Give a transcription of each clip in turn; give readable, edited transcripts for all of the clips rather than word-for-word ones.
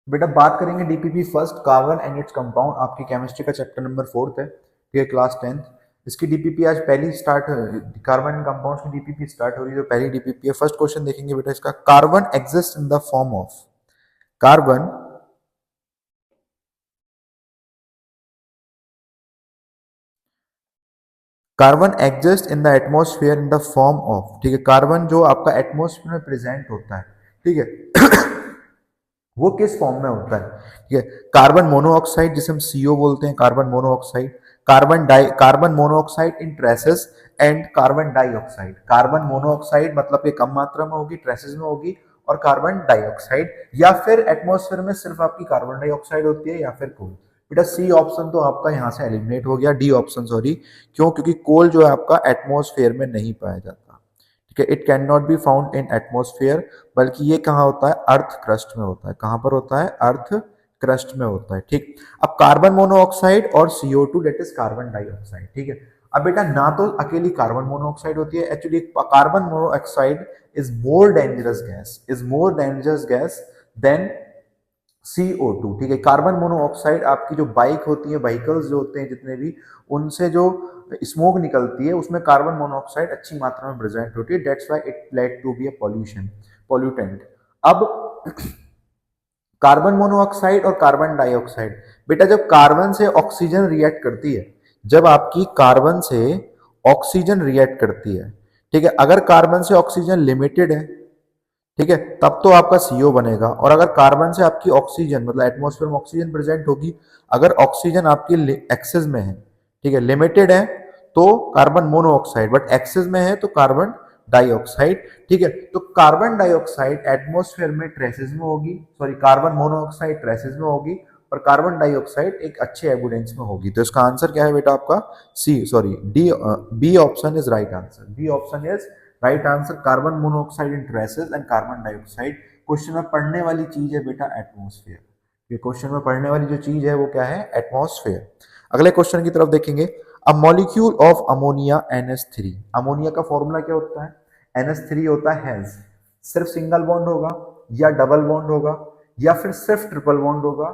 बेटा बात करेंगे DPP first, carbon and its compound. आपकी केमिस्ट्री का चैप्टर नंबर 4 है, ठीक है, क्लास 10th। इसकी डीपीपी आज पहली स्टार्ट, कार्बन एंड कंपाउंड्स की डीपीपी स्टार्ट हो रही है, जो पहली डीपीपी है। फर्स्ट क्वेश्चन देखेंगे बेटा इसका, carbon exist in the form of, carbon carbon exist in the atmosphere in the form of, ठीक है, कार्बन जो आपका एटमोस्फेयर में प्रेजेंट होता है, ठीक है, वो किस फॉर्म में होता है, ठीक है। कार्बन मोनोऑक्साइड जिसे हम सीओ बोलते हैं, carbon monoxide, carbon monoxide in traces and carbon dioxide. Carbon monoxide मतलब ये कम मात्रा में होगी, ट्रेसेस में होगी, और कार्बन डाइऑक्साइड या फिर एटमॉस्फेयर में सिर्फ आपकी कार्बन डाइऑक्साइड होती है या फिर कोल। बेटा सी ऑप्शन तो आपका यहाँ से एलिमिनेट हो गया, डी ऑप्शन सॉरी, क्यों, क्योंकि कोल जो है आपका एटमॉस्फेयर में नहीं पाया जाता, ठीक है। It can not be found in atmosphere, बल्कि ये कहाँ होता है, अर्थ क्रस्ट में होता है। कहाँ पर होता है, अर्थ क्रस्ट में होता है, ठीक। अब कार्बन मोनोऑक्साइड और CO2 that is carbon dioxide, ठीक है। अब बेटा ना तो अकेली कार्बन मोनोऑक्साइड होती है, actually carbon monoxide is more dangerous gas, is more dangerous gas than CO2, ठीक है। कार्बन मोनोऑक्साइड आपकी जो बाइक होती है, व्हीकल्स जो होते हैं जितने भी, उनसे जो स्मोक निकलती है उसमें कार्बन मोनोऑक्साइड अच्छी मात्रा में प्रेजेंट होती है, that's why it led to be a pollution, pollutant. अब कार्बन मोनोऑक्साइड और कार्बन डाइऑक्साइड, बेटा जब कार्बन से ऑक्सीजन रिएक्ट करती है, जब आपकी कार्बन से ऑक्सीजन रिएक्ट करती है, ठीक है, अगर कार्बन से ऑक्सीजन लिमिटेड है, ठीक है, तब तो आपका CO बनेगा। और अगर कार्बन से आपकी ऑक्सीजन मतलब एटमॉस्फेयर में ऑक्सीजन प्रेजेंट होगी, अगर ऑक्सीजन आपकी एक्सेस में है, ठीक है, लिमिटेड है, तो कार्बन मोनोऑक्साइड, बट एक्सेस में है तो कार्बन डाइऑक्साइड, ठीक है। तो कार्बन डाइऑक्साइड एटमॉस्फेयर में ट्रेसेस में होगी, सॉरी कार्बन मोनोऑक्साइड ट्रेसेस में होगी, और कार्बन डाइऑक्साइड एक अच्छे एविडेंस में होगी। तो इसका आंसर क्या है बेटा आपका, C sorry D, B option is right answer, B option is right answer, carbon monoxide in traces and carbon dioxide. Question में पढ़ने वाली चीज है बेटा एटमॉस्फेयर, ये क्वेश्चन में पढ़ने वाली जो चीज है वो क्या है, एटमॉस्फेयर। अगले क्वेश्चन की तरफ देखेंगे, a molecule of ammonia NH3, ammonia का फॉर्मूला क्या होता है, NH3 होता है हैज, सिर्फ सिंगल बॉन्ड होगा या डबल बॉन्ड होगा या फिर सिर्फ ट्रिपल बॉन्ड होगा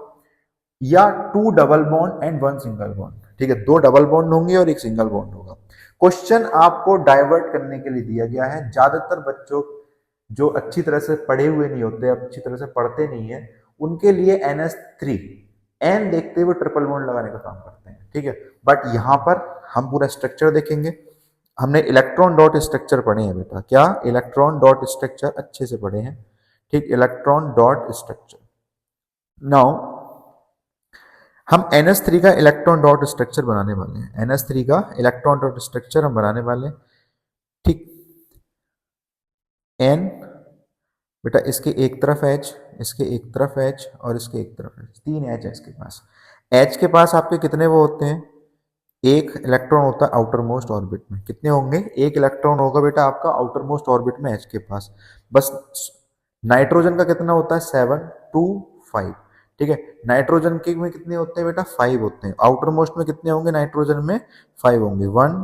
या 2 double bond and 1 single bond, ठीक है, 2 डबल बॉन्ड होंगे और 1 सिंगल बॉन्ड होगा। क्वेश्चन आपको डाइवर्ट करने के लिए दिया गया है। ज्यादातर बच्चों जो अच्छी तरह से पढ़े हुए नहीं होते, अच्छी तरह से पढ़ते नहीं है, उनके लिए NH3 एन देखते हुए ट्रिपल बॉन्ड लगाने का काम करते हैं, ठीक है। बट यहां पर हम पूरा स्ट्रक्चर देखेंगे। हमने इलेक्ट्रॉन डॉट स्ट्रक्चर पढ़े हैं बेटा, क्या, इलेक्ट्रॉन डॉट स्ट्रक्चर अच्छे से पढ़े हैं, ठीक, इलेक्ट्रॉन डॉट स्ट्रक्चर। नाउ हम NH3 का इलेक्ट्रॉन डॉट स्ट्रक्चर बनाने वाले हैं, NH3 का इलेक्ट्रॉन डॉट स्ट्रक्चर हम बनाने वाले हैं, ठीक। N बेटा इसके एक तरफ H, इसके एक तरफ H और इसके एक तरफ H, 3 H है इसके पास। H के पास आपके कितने वो होते हैं, एक इलेक्ट्रॉन होता है आउटर मोस्ट ऑर्बिट में, कितने होंगे, एक इलेक्ट्रॉन होगा बेटा आपका आउटर मोस्ट ऑर्बिट में H के पास, बस। नाइट्रोजन का कितना होता है, 7 2 5, ठीक है। नाइट्रोजन के में कितने होते हैं बेटा, 5 होते हैं। आउटर मोस्ट में कितने होंगे, नाइट्रोजन में 5 होंगे, 1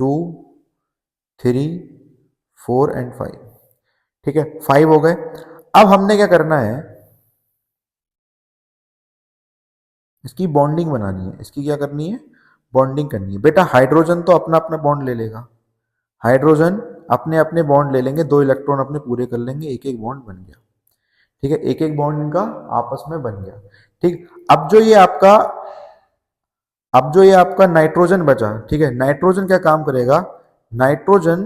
2 3 4 एंड 5, ठीक है, 5 हो गए। अब हमने क्या करना है, इसकी बॉन्डिंग बनानी है, इसकी क्या करनी है, बॉन्डिंग करनी है। बेटा हाइड्रोजन तो अपना अपना बॉन्ड ले लेगा, हाइड्रोजन अपने अपने बॉन्ड ले लेंगे, 2 इलेक्ट्रॉन अपने पूरे कर लेंगे, एक एक बॉन्ड बन गया, ठीक है, एक एक बॉन्ड इनका आपस में बन गया, ठीक। अब जो ये आपका नाइट्रोजन बचा, ठीक है, नाइट्रोजन क्या काम करेगा, नाइट्रोजन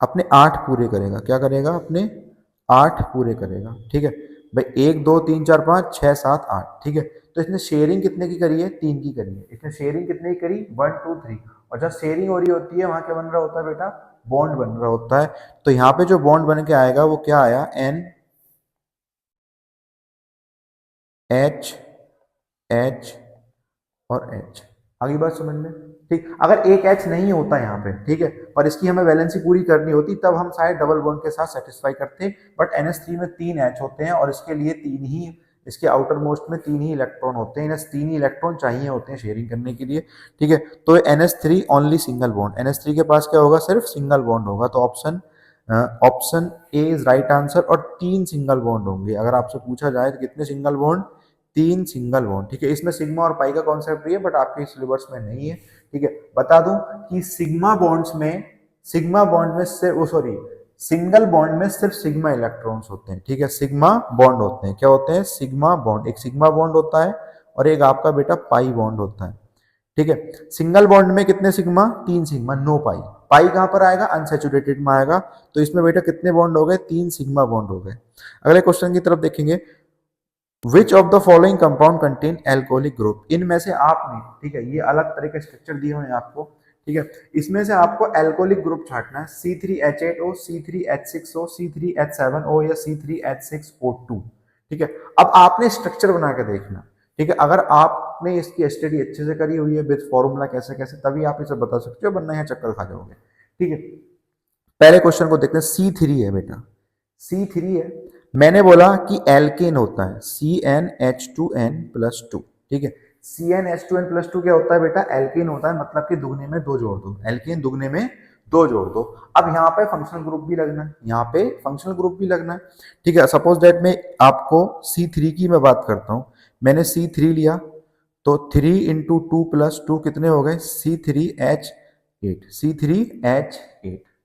अपने 8 पूरे करेगा, क्या करेगा, अपने 8 पूरे करेगा, ठीक है भाई, 1 2 3 4 5 6 7 8, ठीक है। तो इसने शेयरिंग कितने की करी है, 3 की करी है, इसने शेयरिंग कितने की करी, 1 2 3, और जब शेयरिंग हो रही होती है वहां क्या बन रहा होता है बेटा, बॉन्ड बन रहा होता है। तो यहाँ पे जो बॉन्ड बन के आएगा वो क्या आया, NH H और H, आगे बात समझ में, ठीक। अगर एक H नहीं होता यहाँ पे, ठीक है, पर इसकी हमें वैलेंसी पूरी करनी होती, तब हम शायद डबल बॉन्ड के साथ सेटिस्फाई करते, बट NH3 में 3 H होते हैं और इसके लिए 3 ही, इसके आउटर मोस्ट में 3 ही इलेक्ट्रॉन होते हैं, इन्हें 3 ही इलेक्ट्रॉन चाहिए होते हैं शेयरिंग करने के लिए, ठीक है। तो NH3 only single bond, NH3 के पास क्या होगा, सिर्फ सिंगल बॉन्ड होगा, तो option option A is right answer. और 3 सिंगल बॉन्ड होंगे। अगर आपसे पूछा जाए तो कितने सिंगल बॉन्ड, 3 सिंगल बॉन्ड। ठीक है, इसमें सिग्मा और पाई का कॉन्सेप्ट भी है बट आपके सिलेबस में नहीं है। ठीक है, बता दूं कि सिग्मा बॉन्ड में सिर्फ सॉरी सिंगल बॉन्ड में सिर्फ सिग्मा इलेक्ट्रॉन्स होते हैं। ठीक है, सिग्मा बॉन्ड होते हैं। क्या होते हैं? Sigma bond. एक सिग्मा बॉन्ड होता है और एक आपका बेटा पाई बॉन्ड होता है। ठीक है, सिंगल बॉन्ड में कितने सिग्मा? 3 सिग्मा, नो पाई। पाई कहां पर आएगा? अनसैचुरेटेड में आएगा। तो इसमें बेटा कितने बॉन्ड हो गए? 3 सिग्मा बॉन्ड हो गए। अगले क्वेश्चन की तरफ देखेंगे। Which of the following compound contain alcoholic group? इनमें से आपने, ठीक है, ये अलग तरह के स्ट्रक्चर दिए हुए हैं आपको। ठीक है, इसमें से आपको एल्कोहलिक ग्रुप छांटना है। C3H8O, C3H6O, C3H7O या C3H6O2। ठीक है, अब आपने स्ट्रक्चर बना के देखना। ठीक है, अगर आपने इसकी स्टडी अच्छे से करी हुई है विद फॉर्मूला कैसे कैसे, तभी आप इसे बता सकते हो, वरना यहाँ चक्कर खा जाओगे। ठीक है, पहले क्वेश्चन को देखते हैं। C3 है बेटा, C3 है। मैंने बोला कि एल्केन होता है CnH2n+2। ठीक है, CnH2n+2 क्या होता है बेटा? एल्केन होता है, मतलब कि दुगने में 2 जोड़ दो। एल्केन दुगने में 2 जोड़ दो। अब यहाँ पे फंक्शनल ग्रुप भी लगना है, यहाँ पे फंक्शनल ग्रुप भी लगना है। ठीक है, सपोज दैट मैं आपको C3 की मैं बात करता हूँ। मैंने C3 लिया तो 3 × 2 + 2 कितने हो गए? C3H8।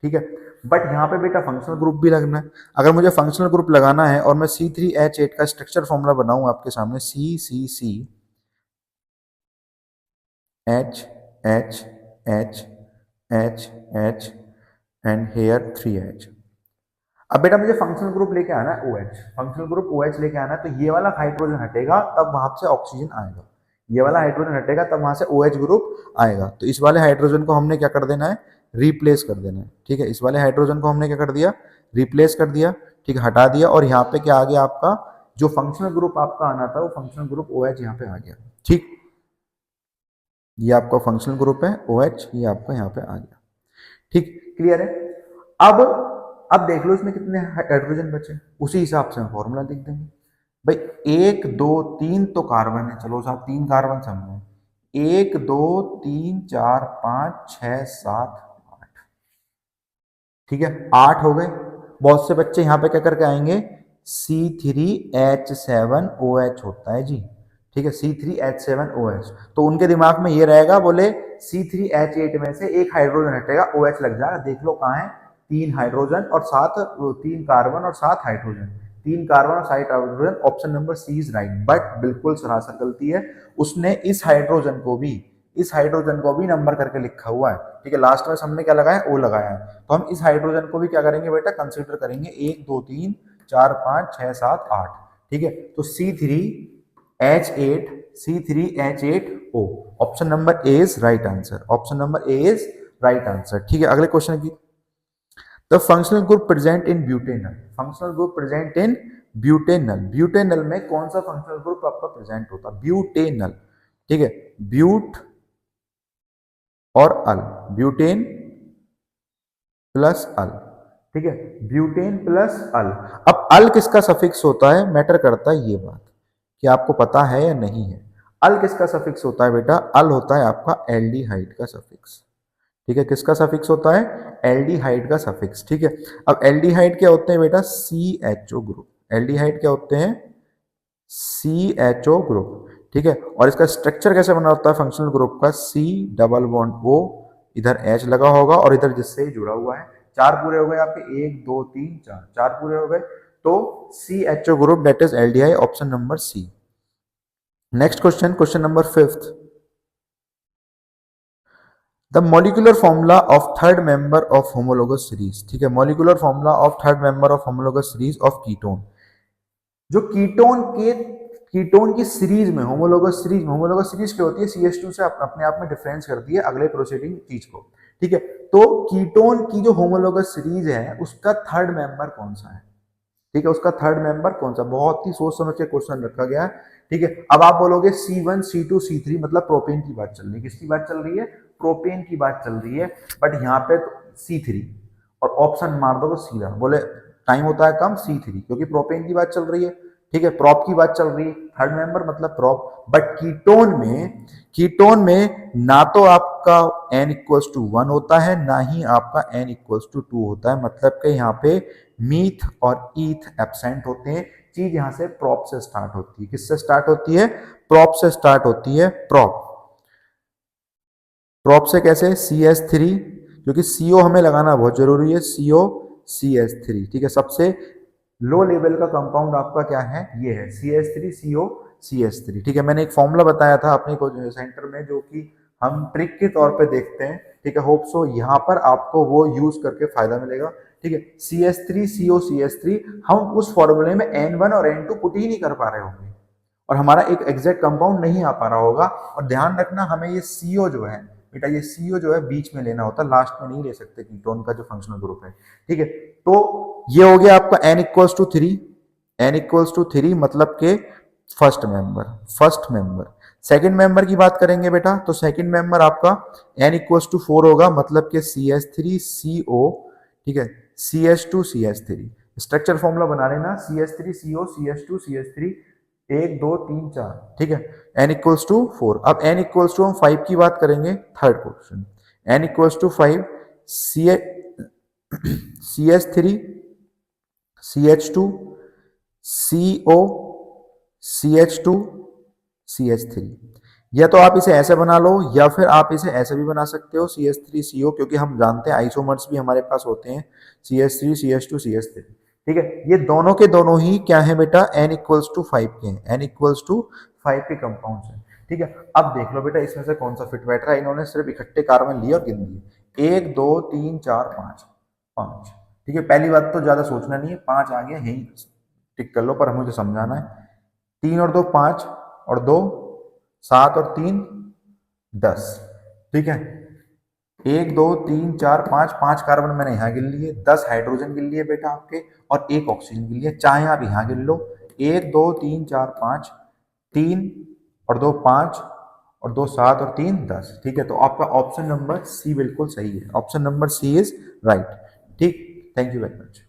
ठीक है, बट यहाँ पे बेटा फंक्शनल ग्रुप भी लगना है। अगर मुझे फंक्शनल ग्रुप लगाना है और मैं C3H8 का स्ट्रक्चर फॉर्मूला बनाऊं आपके सामने, CCC H and hair 3H। अब बेटा मुझे फंक्शनल ग्रुप लेके आना है OH, फंक्शनल ग्रुप OH लेके आना है। तो ये वाला हाइड्रोजन हटेगा तब वहां से ऑक्सीजन आएगा। ये वाला हाइड्रोजन हटेगा तब वहां से OH ग्रुप आएगा। तो इस वाले हाइड्रोजन को हमने क्या कर देना है? रिप्लेस कर देना है। ठीक है, इस वाले हाइड्रोजन को हमने क्या कर दिया? रिप्लेस कर दिया। ठीक है, हटा दिया। और यहाँ पे क्या आ गया? आपका जो फंक्शनल ग्रुप आपका आना था वो फंक्शनल ग्रुप OH यहाँ पे आ गया। ठीक, ये आपका फंक्शनल ग्रुप है OH, ये आपका यहाँ पे आ गया। ठीक, क्लियर है? अब देख लो इसमें कितने हाइड्रोजन बचे, उसी हिसाब से हम फॉर्मूला लिख देंगे। भाई 1 2 3 तो कार्बन है, चलो साहब 3 कार्बन समझे। 1 2 3 4 5 6 7 8। ठीक है, 8 हो गए। बहुत से बच्चे यहाँ पे क्या करके आएंगे? C3H7OH होता है जी। ठीक है, C3H7OH। तो उनके दिमाग में ये रहेगा, बोले C3H8 में से एक हाइड्रोजन हटेगा, OH लग जाएगा। देख लो कहाँ है? 3 हाइड्रोजन और 3 कार्बन और 7 हाइड्रोजन। 3 कार्बन और 7 hydrogen. Option number C is right. But बिल्कुल सरासर गलती है। उसने इस हाइड्रोजन को भी नंबर करके लिखा हुआ है। ठीक है, लास्ट में हमने क्या लगाया? O लगाया है। तो हम इस हाइड्रोजन को भी क्या करेंगे बेटा? कंसिडर करेंगे। 1 2 3 4 5 6 7 8। ठीक है, तो C3H8O, option number A is right answer. Option number A is right answer. ठीक है, अगले क्वेश्चन की। The functional group present in butanal. Functional group present in butanal. Butanal में कौन सा फंक्शनल ग्रुप आपका प्रेजेंट होता है? ब्यूटेनल। ठीक है, ब्यूट और अल, ब्यूटेन प्लस अल। ठीक है, ब्यूटेन प्लस अल। अब अल किसका सफिक्स होता है? मैटर करता है ये बात कि आपको पता है या नहीं है। अल किसका सफिक्स होता है बेटा? अल होता है आपका एल्डिहाइड का सफिक्स। ठीक है, किसका सफिक्स होता है? एल्डिहाइड का सफिक्स। ठीक है, अब एल्डिहाइड क्या होते हैं बेटा? CHO group. एल्डिहाइड क्या होते हैं? CHO group. ठीक है, और इसका स्ट्रक्चर कैसे बना होता है फंक्शनल ग्रुप का? C डबल बॉन्ड O, इधर H लगा होगा और इधर जिससे जुड़ा हुआ है। 4 पूरे हो गए आपके, 1 2 3 4, 4 पूरे हो गए। तो CHO group that is aldehyde, option number C. Next question, question number 5th। The molecular formula of third member of homologous series. ठीक है, molecular formula of third member of homologous series of ketone. जो ketone की series में, homologous series क्या होती है? CH2 से अपने आप में डिफरेंस करती है अगले प्रोसीडिंग चीज को। ठीक है, तो कीटोन की जो होमोलोगस सीरीज है उसका थर्ड मेंबर कौन सा है? ठीक है, उसका थर्ड मेंबर कौन सा? बहुत ही सोच समझ के क्वेश्चन रखा गया है। ठीक है, अब आप बोलोगे C1 C2 C3, मतलब प्रोपेन की बात चल रही है। किसकी बात चल रही है? प्रोपेन की बात चल रही है। बट यहाँ पे तो C3 और ऑप्शन मार दो सीधा, बोले टाइम होता है कम, C3, क्योंकि प्रोपेन की बात चल रही है। ठीक है, प्रॉप की बात चल रही है, थर्ड मेंबर मतलब प्रॉप। बट कीटोन में ना तो आपका n इक्वल्स टू 1 होता है, ना ही आपका n इक्वल्स टू 2 होता है, मतलब कि यहाँ पे मीथ और ईथ एब्सेंट होते हैं। चीज यहाँ से प्रॉप से स्टार्ट होती है। किससे स्टार्ट होती है? प्रॉप से स्टार्ट होती है। प्रॉप से कैसे? CH3, क्योंकि CO हमें लगाना बहुत जरूरी है, CO CH3, ठीक है। सबसे लो लेवल का कंपाउंड आपका क्या है? ये है CH3 CO CH3, ठीक है। मैंने एक फॉर्मूला बताया था अपने सेंटर में, जो कि हम ट्रिक के तौर पे देखते हैं, ठीक है। होप सो यहाँ पर आपको वो यूज करके फायदा मिलेगा, ठीक है। CH3 CO CH3, हम उस फॉर्मूले में N1 और N2 पुट ही नहीं कर पा रहे होंगे और हमारा एक एग्जैक्ट कंपाउंड नहीं आ पा रहा होगा। और ध्यान रखना, हमें ये CO जो है बेटा, ये CO जो है बीच में लेना होता है, लास्ट में नहीं ले सकते कीटोन का जो फंक्शनल ग्रुप है, ठीक है। तो ये हो गया आपका n equals to 3, n equals to 3 मतलब के फर्स्ट मेंबर। सेकंड मेंबर की बात करेंगे बेटा, तो सेकंड मेंबर आपका n इक्वल्स टू 4 होगा, मतलब के CH3CO, ठीक है, CH2CH3। स्ट्रक्चर फॉर्मूला बना लेना, CH3CO CH2 CH3, 1 2 3 4, ठीक है। n equals to 4। अब n इक्वल्स टू हम 5 की बात करेंगे, third question. n equals to 5, CH3 CH2 CO CH2 CH3। या तो आप इसे ऐसे बना लो, या फिर आप इसे ऐसे भी बना सकते हो, CH3CO, क्योंकि हम जानते हैं आइसोमर्स भी हमारे पास होते हैं, CH3 CH2 CH3, ठीक है। ये दोनों के दोनों ही क्या है बेटा? n इक्वल्स टू 5 के हैं, n इक्वल्स टू 5 के कंपाउंड्स हैं, ठीक है। अब देख लो बेटा, इसमें से कौन सा फिट बैठ रहा है। इन्होंने सिर्फ इकट्ठे कार्बन लिए और गिन दिए, 1 2 3 4 5, 5, ठीक है। पहली बात तो ज्यादा सोचना नहीं है, 5 आ गया, यही टिक कर लो, पर मुझे समझाना है। 3 और 2 5, और 2 7, और 3 10, ठीक है। 1 2 3 4 5, 5 कार्बन मैंने यहाँ गिन लिए, 10 हाइड्रोजन गिन लिए बेटा आपके, और 1 ऑक्सीजन गिन लिया। चाहे आप यहाँ गिन लो, 1 2 3 4 5, 3 और 2 5, और 2 7, और 3 10, ठीक है। तो आपका ऑप्शन नंबर सी बिल्कुल सही है, option number C is right, ठीक। Thank you very much.